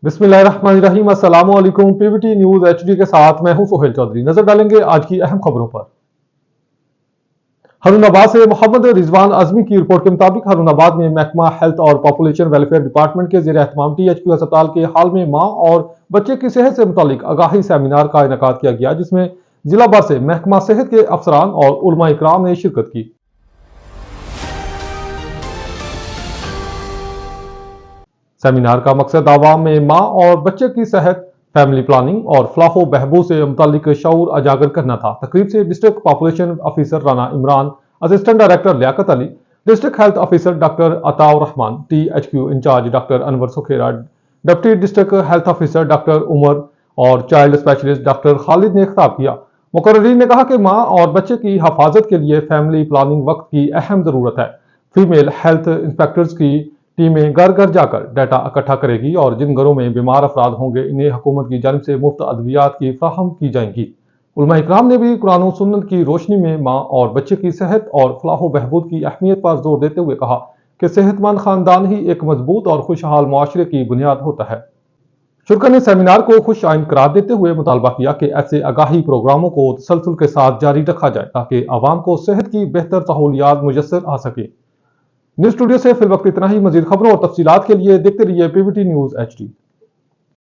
बिस्मिल्लाहिर्रहमानिर्रहीम। अस्सलाम वालेकुम। पीवीटी न्यूज एचडी के साथ मैं हूं सोहेल चौधरी। नजर डालेंगे आज की अहम खबरों पर। हारूनाबाद से मोहम्मद रिजवान आजमी की रिपोर्ट के मुताबिक हारूनाबाद में महकमा हेल्थ और पॉपुलेशन वेलफेयर डिपार्टमेंट के जेर एहतमाम टीएचक्यू अस्पताल के हाल में मां और बच्चे की सेहत से मुतालिक आगाही सेमिनार का इनेकाद किया गया, जिसमें जिला भर से महकमा सेहत के अफसरान और उलमा इकराम ने शिरकत की। सेमिनार का मकसद आवाम में मां और बच्चे की सेहत, फैमिली प्लानिंग और फलाह बहबूद से मुतालिक शऊर उजागर करना था। तकरीब से district population officer Rana Imran, assistant director Liaquat Ali, district health officer doctor Ataur Rehman, THQ incharge doctor Anwar Sukhera, deputy district health officer doctor Umar और चाइल्ड स्पेशलिस्ट डॉक्टर खालिद ने खिताब किया। मुकर्रीन ने कहा कि मां और बच्चे की हफाजत के लिए फैमिली प्लानिंग वक्त की अहम जरूरत है। फीमेल हेल्थ इंस्पेक्टर्स की टीमें घर घर जाकर डाटा इकट्ठा करेगी और जिन घरों में बीमार अफराद होंगे इन्हें हुकूमत की जानिब से मुफ्त अद्वियात की फ्राहम की जाएंगी। उलमा इकराम ने भी कुरान और सुन्नत की रोशनी में मां और बच्चे की सेहत और फलाह बहबूद की अहमियत पर जोर देते हुए कहा कि सेहतमंद खानदान ही एक मजबूत और खुशहाल मुआशरे की बुनियाद होता है। शुरा ने सेमिनार को खुश आइंद करार देते हुए मुतालबा किया कि ऐसे आगाही प्रोग्रामों को तसलसल के साथ जारी रखा जाए ताकि आवाम को सेहत की बेहतर सहूलियात मुयसर आ सके। न्यूज स्टूडियो से फिल वक्त इतना ही। मजीद खबरों और तफसीलात के लिए देखते रहिए पीवीटी न्यूज एचडी।